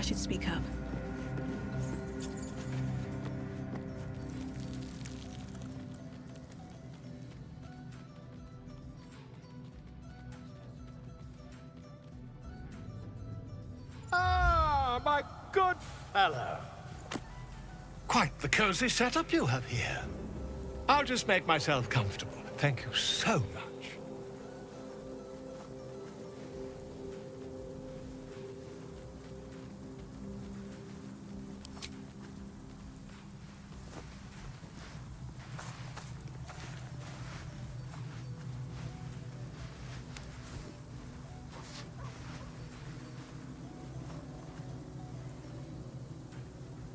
I should speak up. Ah, my good fellow. Quite the cozy setup you have here. I'll just make myself comfortable. Thank you so much.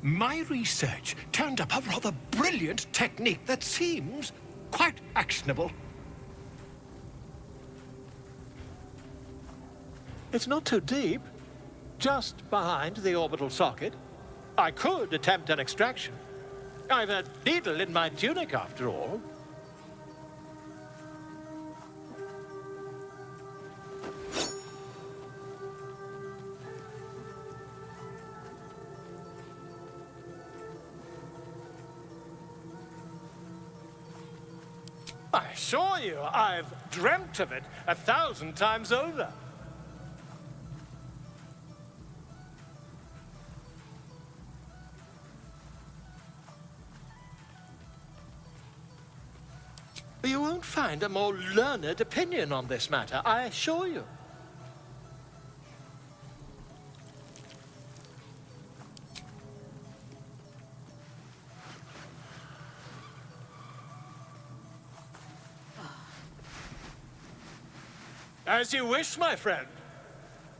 My research turned up a rather brilliant technique that seems quite actionable. It's not too deep, just behind the orbital socket. I could attempt an extraction. I've a needle in my tunic, after all. I assure you, I've dreamt of it 1,000 times over. You won't find a more learned opinion on this matter, I assure you. As you wish, my friend.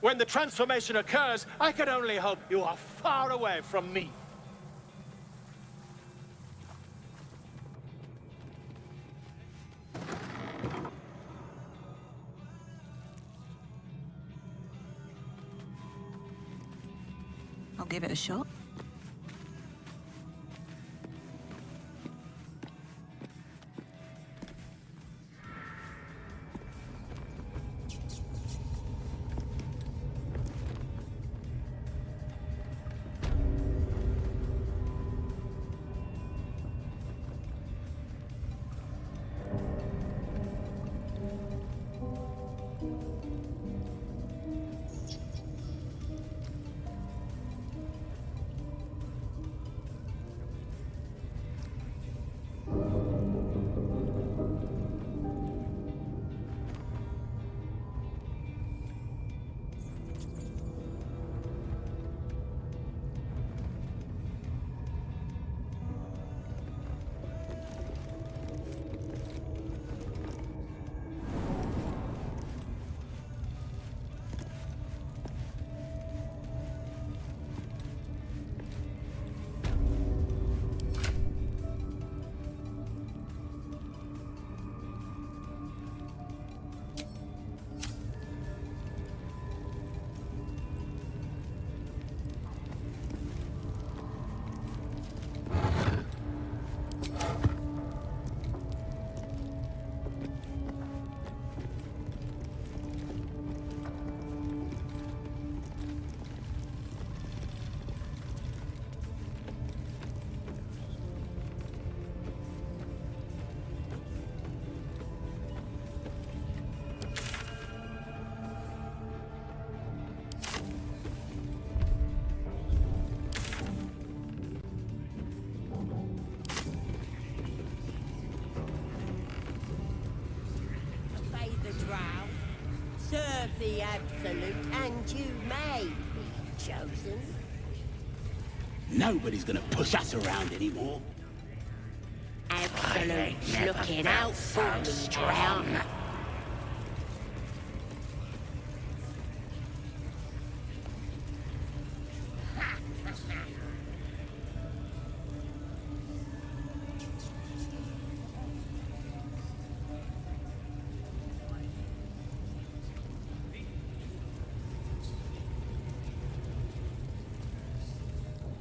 When the transformation occurs, I can only hope you are far away from me. I'll give it a shot. Serve the absolute, and you may be chosen. Nobody's gonna push us around anymore. Absolute's looking out for me, strong.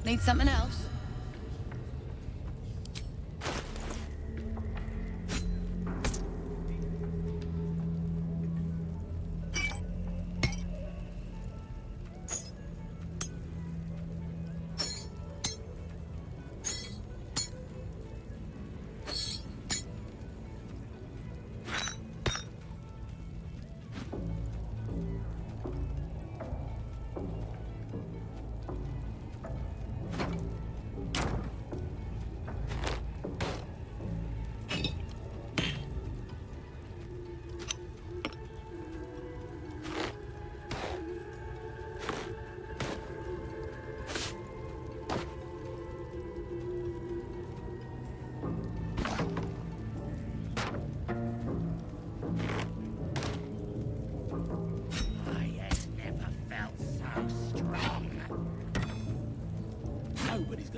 Need something else?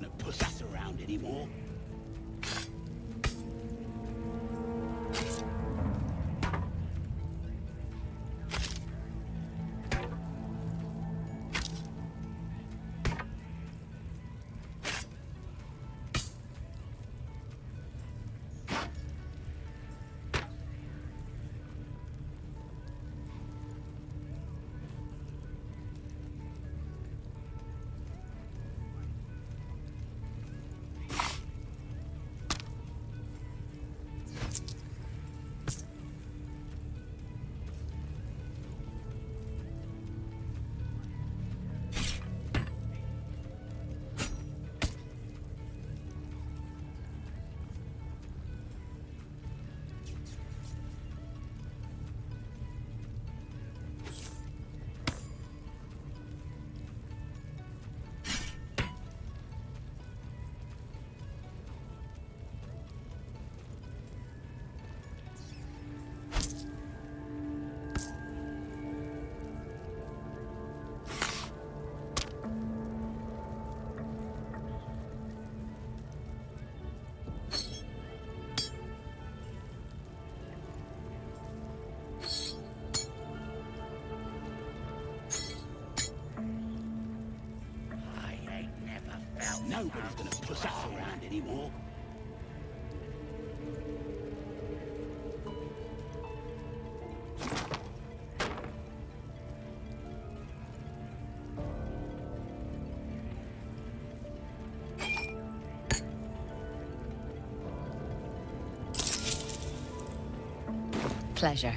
gonna push us around anymore. Nobody's gonna push us around anymore. Pleasure.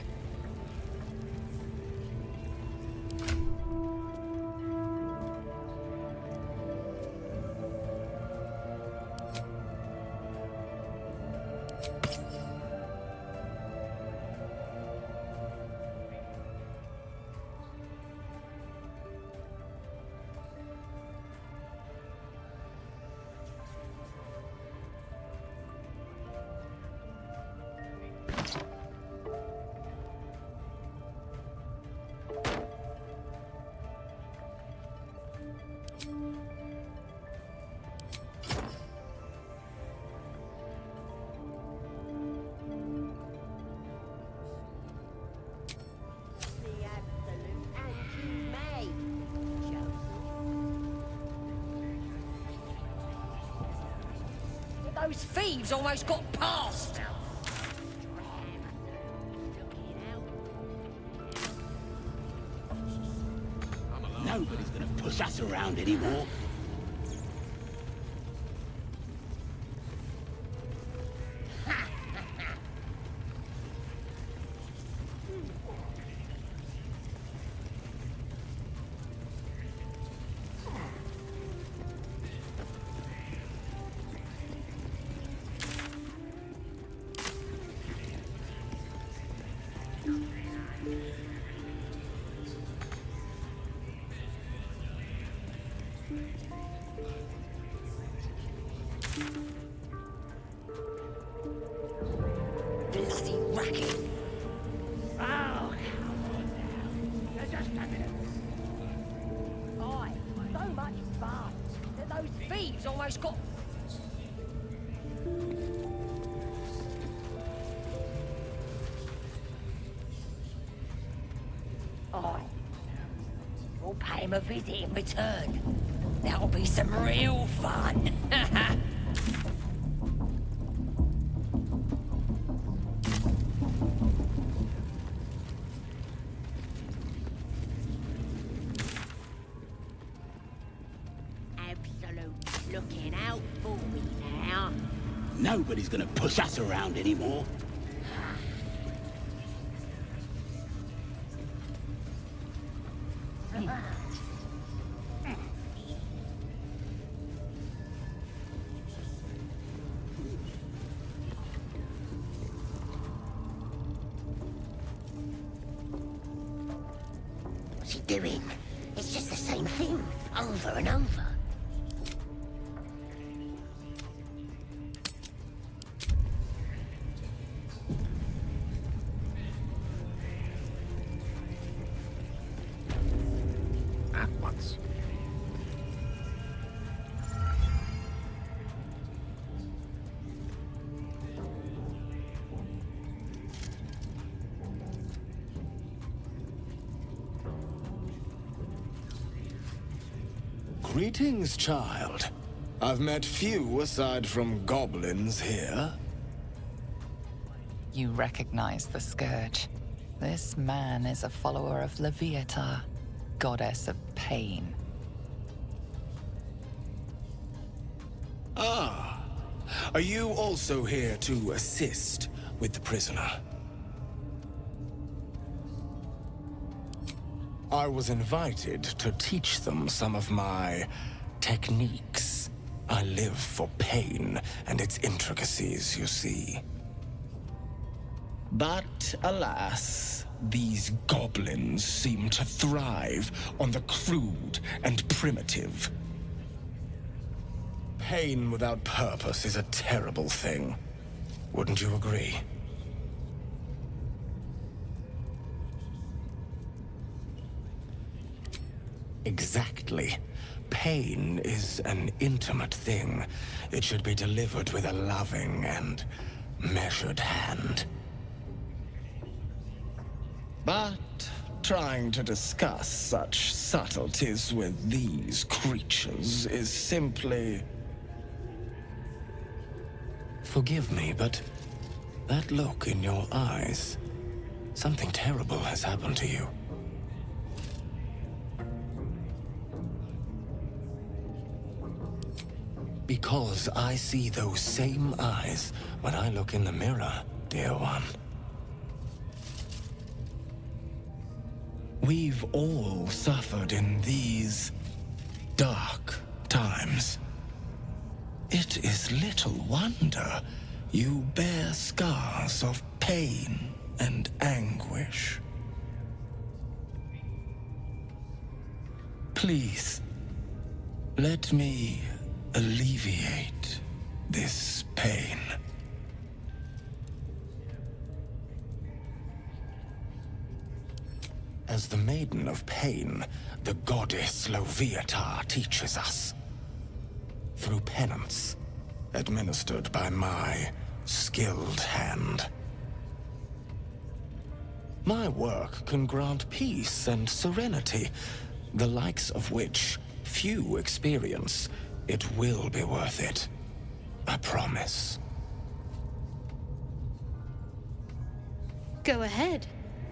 The absolute and you may. Those thieves almost got past. Nobody's gonna push us around anymore. Bloody racket. Oh, come on now. You're just a minute. Aye, so much fun that those thieves almost got. Aye. We'll pay him a visit in return. That'll be some real fun. Absolute looking out for me now. Nobody's gonna push us around anymore. What's he doing? It's just the same thing, over and over. At once. Greetings, child. I've met few aside from goblins here. You recognize the Scourge. This man is a follower of Leviata, goddess of pain. Ah, are you also here to assist with the prisoner? I was invited to teach them some of my techniques. I live for pain and its intricacies, you see. But alas, these goblins seem to thrive on the crude and primitive. Pain without purpose is a terrible thing. Wouldn't you agree? Exactly. Pain is an intimate thing. It should be delivered with a loving and measured hand. But trying to discuss such subtleties with these creatures is simply... Forgive me, but that look in your eyes, something terrible has happened to you. Because I see those same eyes when I look in the mirror, dear one. We've all suffered in these dark times. It is little wonder you bear scars of pain and anguish. Please, let me alleviate this pain. As the Maiden of Pain, the goddess Leviata teaches us. Through penance, administered by my skilled hand. My work can grant peace and serenity, the likes of which few experience. It will be worth it. I promise. Go ahead.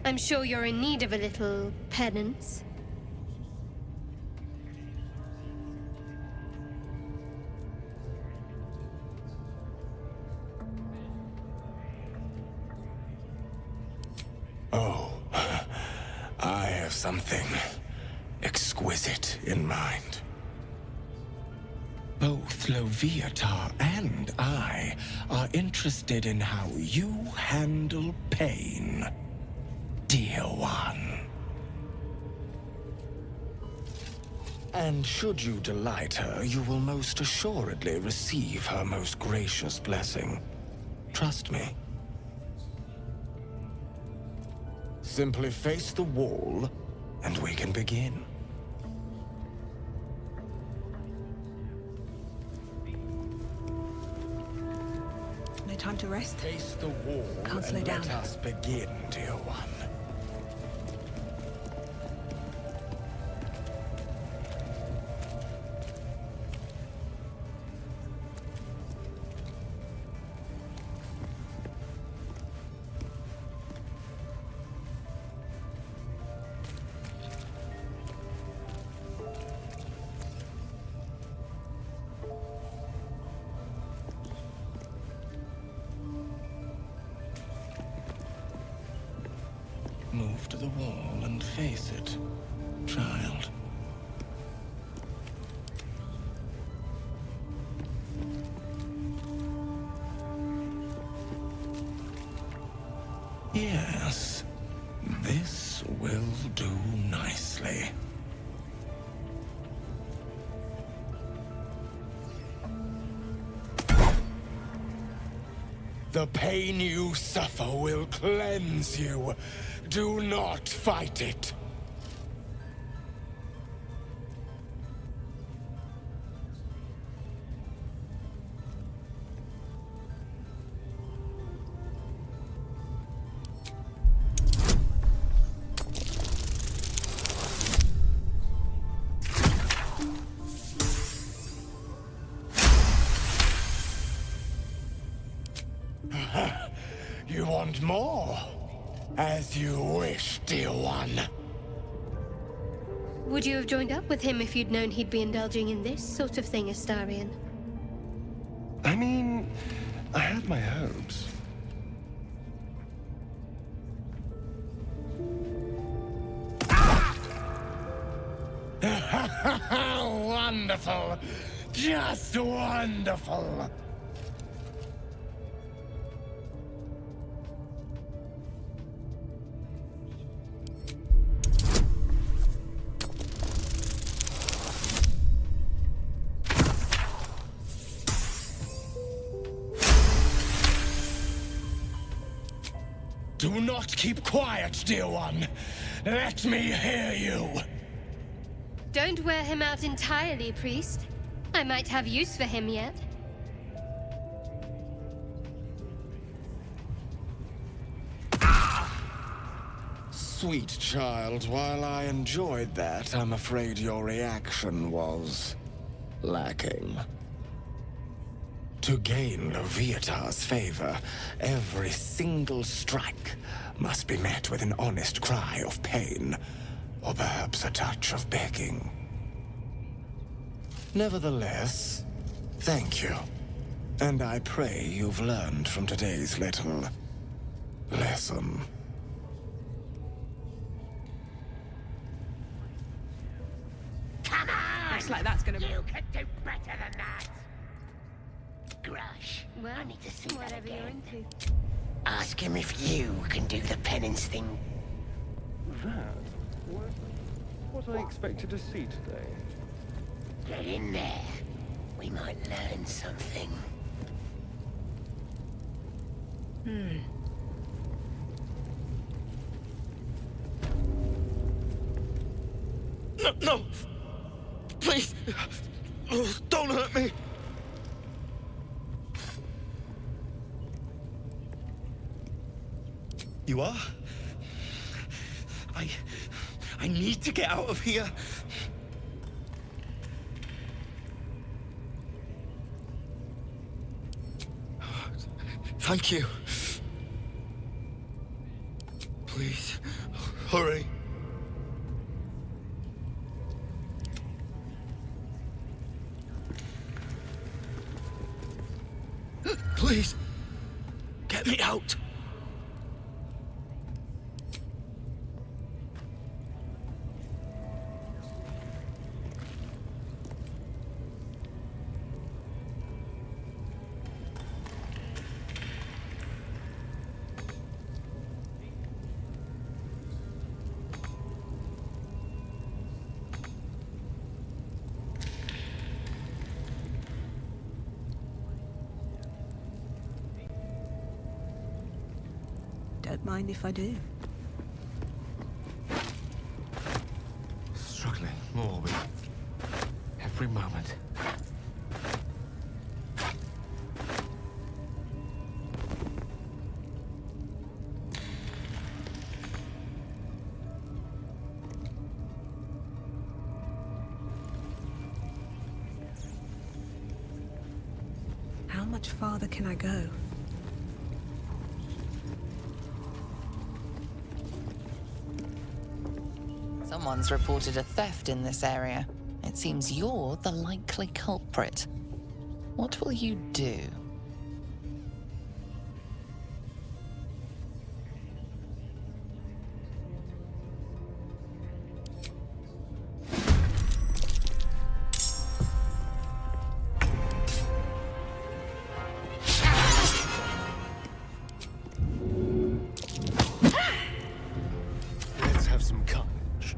I'm sure you're in need of a little penance. Oh, I have something exquisite in mind. Both Leviata and I are interested in how you handle pain, dear one. And should you delight her, you will most assuredly receive her most gracious blessing. Trust me. Simply face the wall, and we can begin. No time to rest. Face the wall. Can't slow and down. Let us begin, dear one. Move to the wall and face it, child. Yes, this will do nicely. The pain you suffer will cleanse you. Do not fight it. need more. As you wish, dear one. Would you have joined up with him if you'd known he'd be indulging in this sort of thing, Astarion? I mean, I had my hopes. Wonderful. Just wonderful. Do not keep quiet, dear one. Let me hear you. Don't wear him out entirely, priest. I might have use for him yet. Sweet child, while I enjoyed that, I'm afraid your reaction was lacking. To gain Leviathar's favor, every single strike must be met with an honest cry of pain, or perhaps a touch of begging. Nevertheless, thank you. And I pray you've learned from today's little lesson. Come on! Looks like that's gonna... You can do better than that! Grush, I need to see that whatever you're again. into. Ask him if you can do the penance thing. That was what I expected to see today. Get in there. We might learn something. No, no! Please! Oh, don't hurt me! You are? I need to get out of here. Thank you. Please, hurry. Please, get me out. Don't mind if I do. Struggling more with every moment. How much farther can I go? Someone's reported a theft in this area. It seems you're the likely culprit. What will you do? Let's have some courage.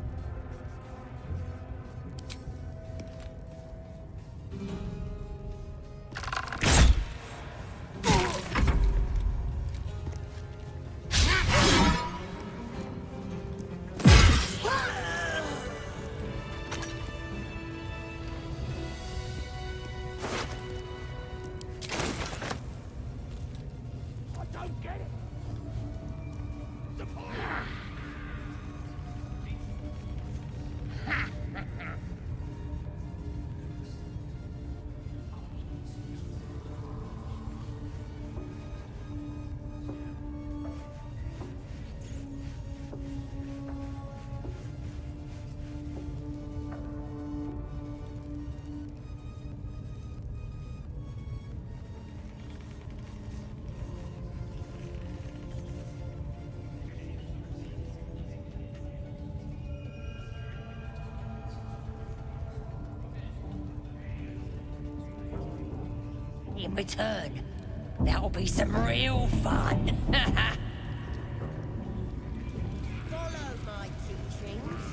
in return. That'll be some real fun. Follow my teachings.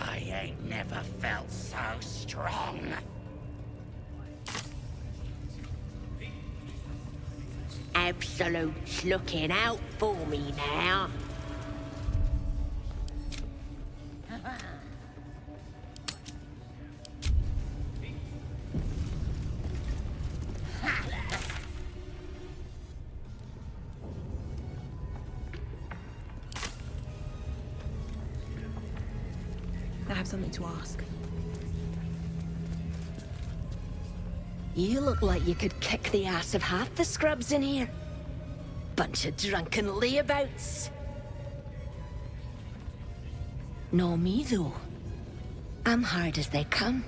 I ain't never felt so strong. Absolute's looking out for me now. I have something to ask. You look like you could kick the ass of half the scrubs in here. Bunch of drunken layabouts. No me, though. I'm hard as they come.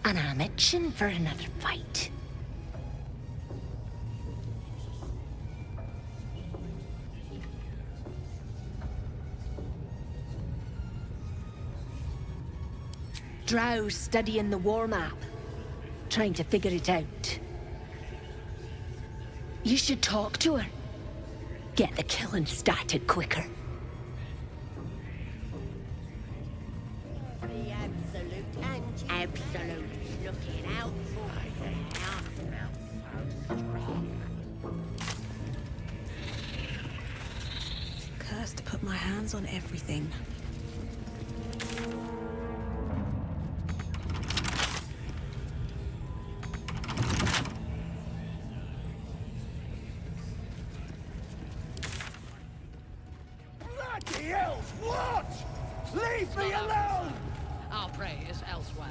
And I'm itching for another fight. Drow's studying the war map. Trying to figure it out. You should talk to her. Get the killing started quicker. The absolute and absolute's looking out for me now. Cursed to put my hands on everything. Bloody hell, what? Leave me alone! Our prey is elsewhere.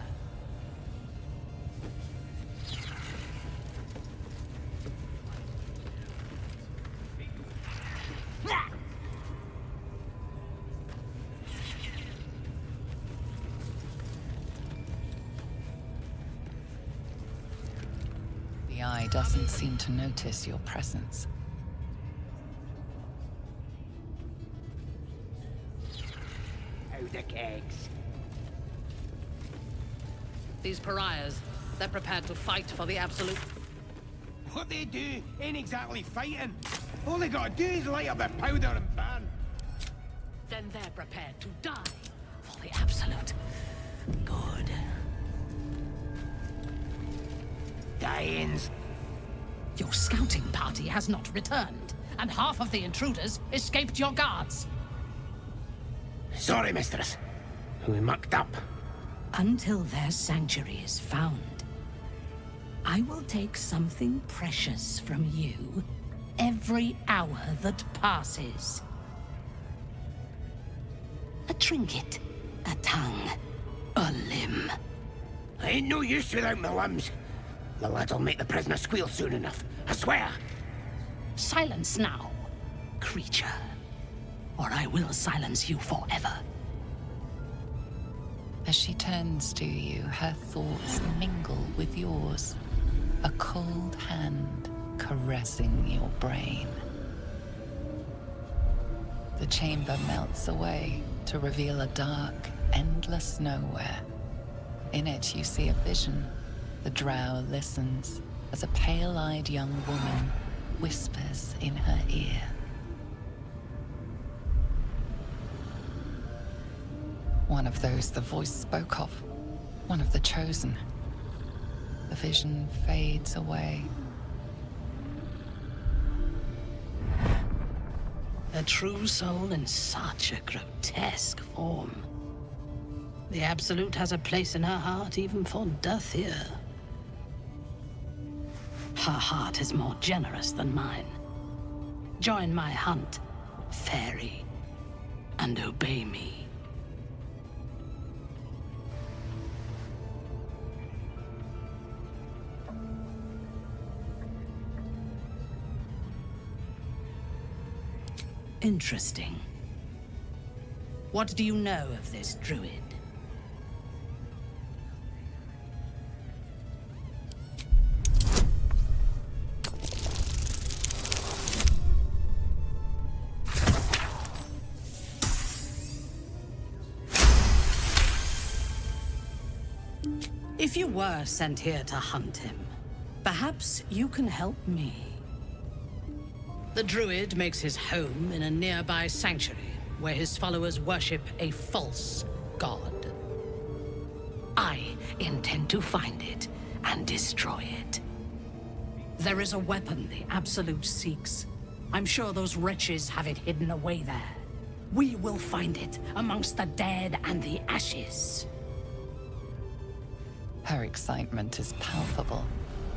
The eye doesn't seem to notice your presence. Out the kegs. These pariahs, they're prepared to fight for the Absolute. What they do ain't exactly fighting. All they gotta do is light up their powder and burn. Then they're prepared to die for the Absolute. Good. Dying's Your scouting party has not returned, and half of the intruders escaped your guards. sorry, mistress. We mucked up. Until their sanctuary is found, I will take something precious from you every hour that passes. A trinket, a tongue, a limb. I ain't no use without my limbs. The lad'll make the prisoner squeal soon enough, I swear. Silence now, creature, or I will silence you forever. As she turns to you, her thoughts mingle with yours. A cold hand caressing your brain. The chamber melts away to reveal a dark, endless nowhere. In it, you see a vision. The drow listens as a pale-eyed young woman whispers in her ear. One of those the voice spoke of. One of the chosen. The vision fades away. A true soul in such a grotesque form. The Absolute has a place in her heart even for Dathir. Her heart is more generous than mine. Join my hunt, fairy, and obey me. Interesting. What do you know of this druid? If you were sent here to hunt him, perhaps you can help me. The druid makes his home in a nearby sanctuary where his followers worship a false god. I intend to find it and destroy it. There is a weapon the Absolute seeks. I'm sure those wretches have it hidden away there. We will find it amongst the dead and the ashes. Her excitement is palpable.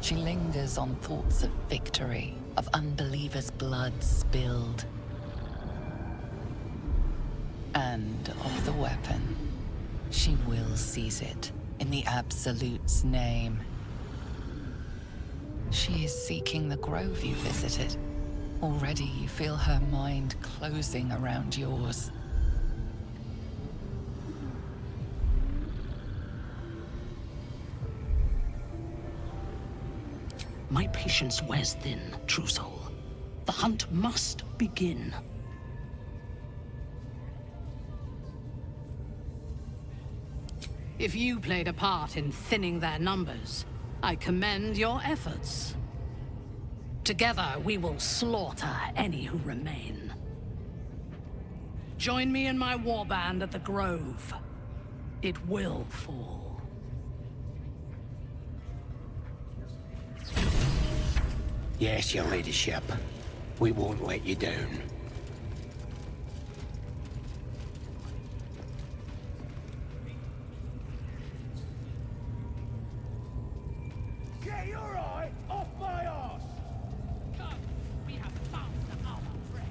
She lingers on thoughts of victory, of unbelievers' blood spilled, and of the weapon. She will seize it, in the Absolute's name. She is seeking the grove you visited. Already you feel her mind closing around yours. My patience wears thin, true soul. The hunt must begin. If you played a part in thinning their numbers, I commend your efforts. Together, we will slaughter any who remain. Join me in my warband at the Grove. It will fall. Yes, your ladyship. We won't let you down. Get your eye off my arse! Go! We have found the armor prey.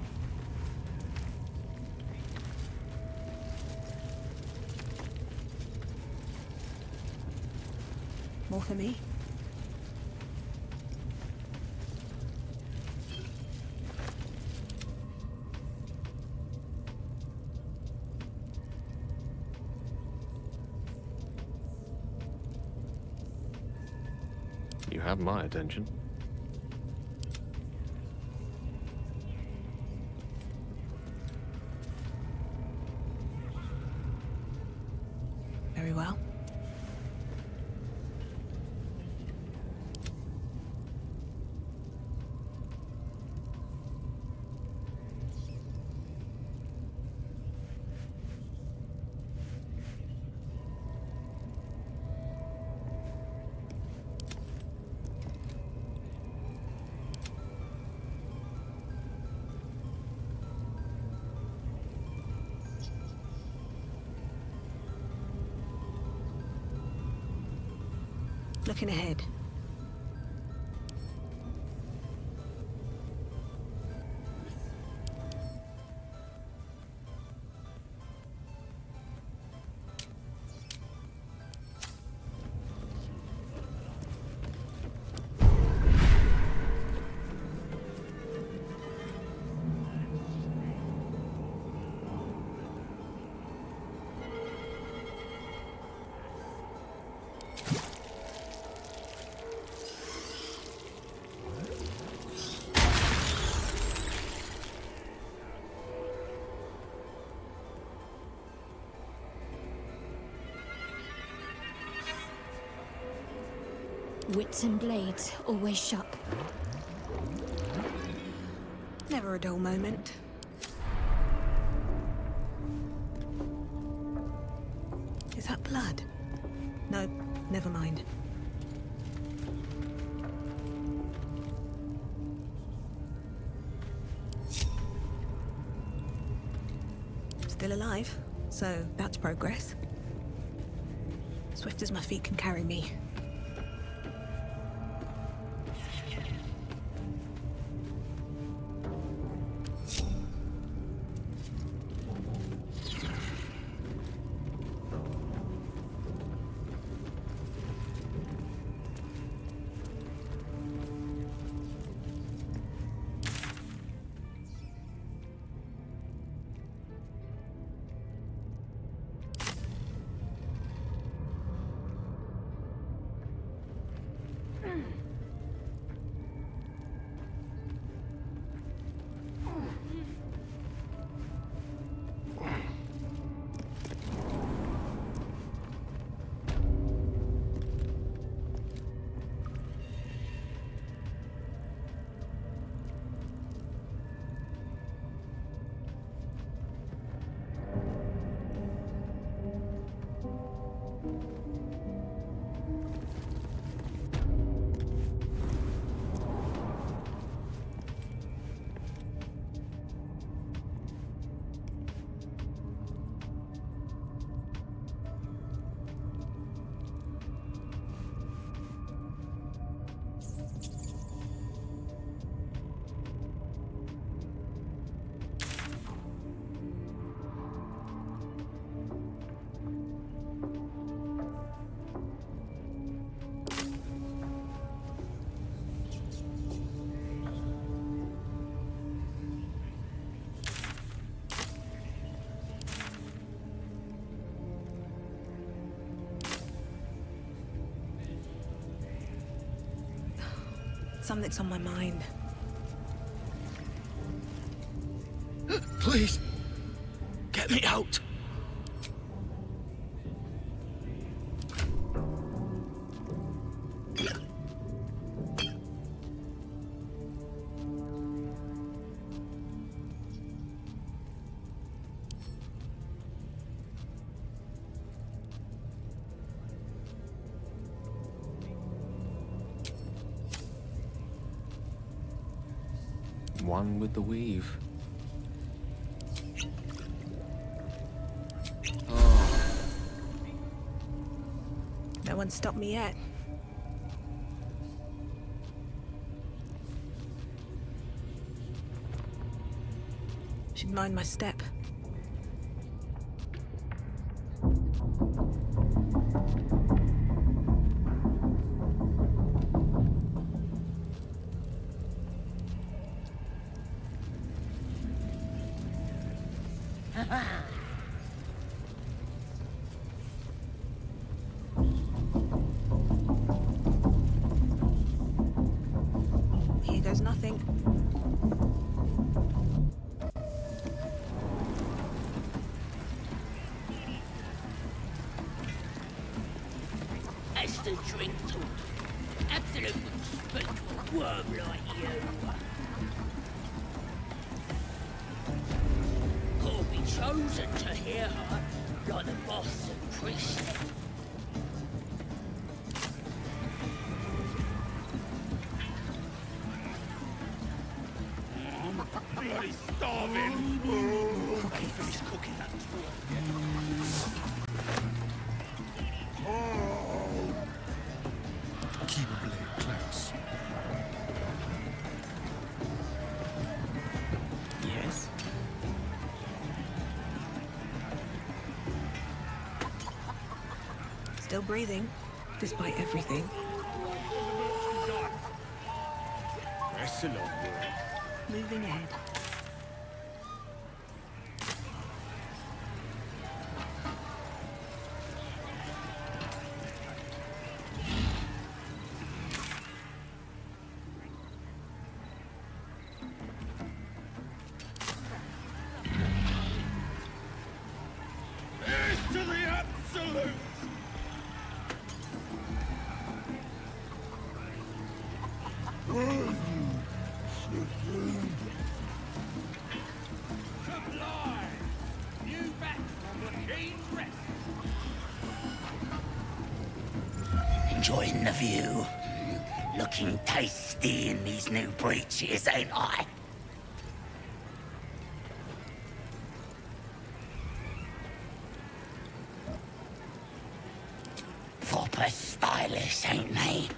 More for me? You have my attention. Very well. Looking ahead. Wits and blades, always sharp. Never a dull moment. Is that blood? No, never mind. Still alive, so that's progress. Swift as my feet can carry me. something's on my mind. Please, get me out. One with the weave. No one's stopped me yet. Should mind my step. Here goes nothing. As the drink talk, Absolute would speak to a worm like you. Or be chosen to hear her like the boss and priest. Bloody starving! Finish cooking that Keep a blade close. Yes? Still breathing, despite everything. That's a long word. Moving ahead. Here's to the absolute! Sublime! You back from the King's Rest! Enjoying the view. Looking tasty in these new breeches, ain't I? Proper stylish, ain't they?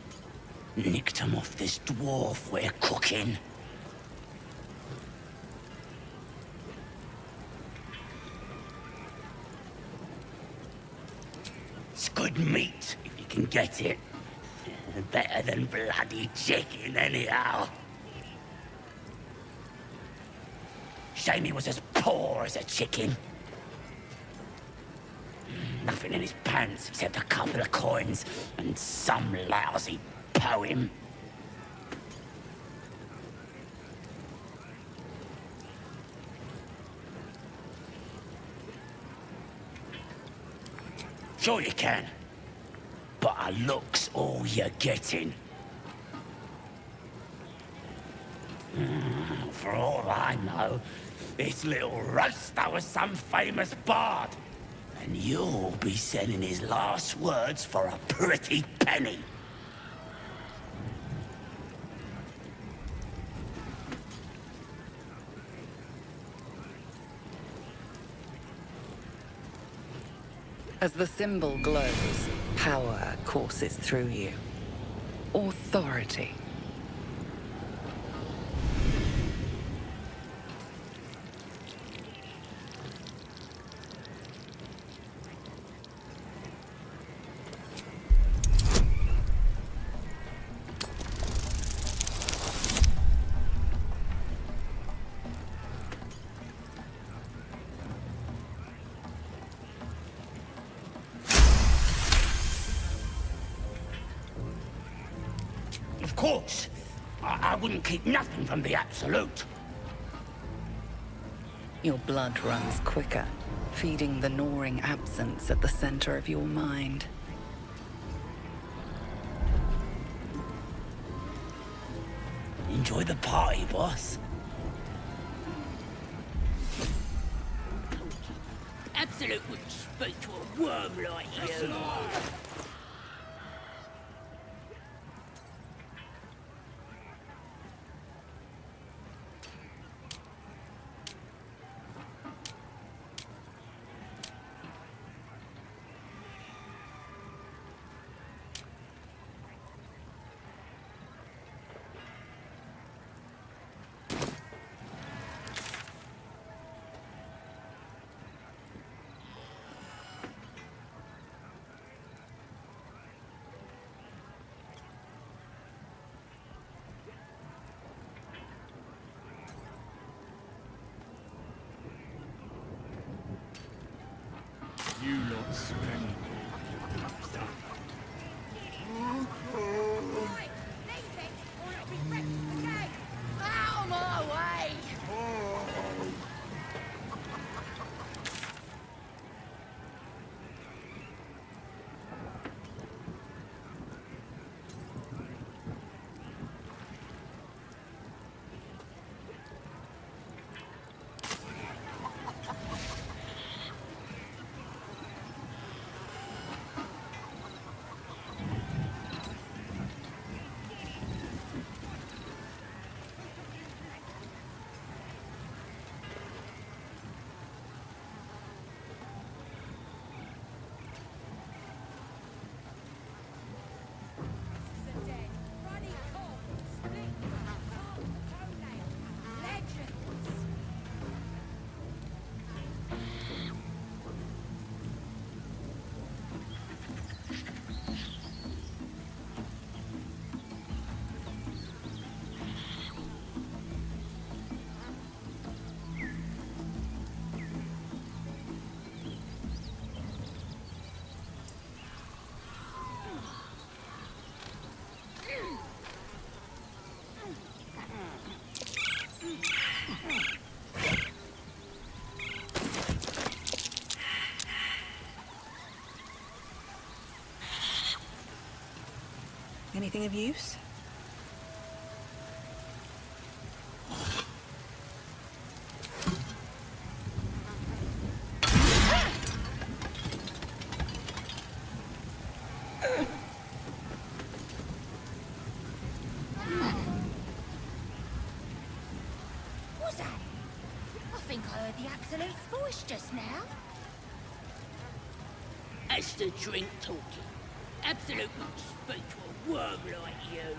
Nicked 'em off this dwarf we're cooking. It's good meat, if you can get it. Better than bloody chicken, anyhow. Shame he was as poor as a chicken. Nothing in his pants except a couple of coins and some lousy poem. Sure you can. But a look's all you're getting. For all I know, this little roaster was some famous bard. And you'll be selling his last words for a pretty penny. As the symbol glows, power courses through you. Authority. Of course, I wouldn't keep nothing from the Absolute. Your blood runs quicker, feeding the gnawing absence at the center of your mind. Enjoy the party, boss. Absolute wouldn't speak to a worm like you. You lot spend. Out of my way! Anything of use? What's that? I think I heard the Absolute's voice just now. That's the drink talking. Absolute wouldn't speak to a worm like you.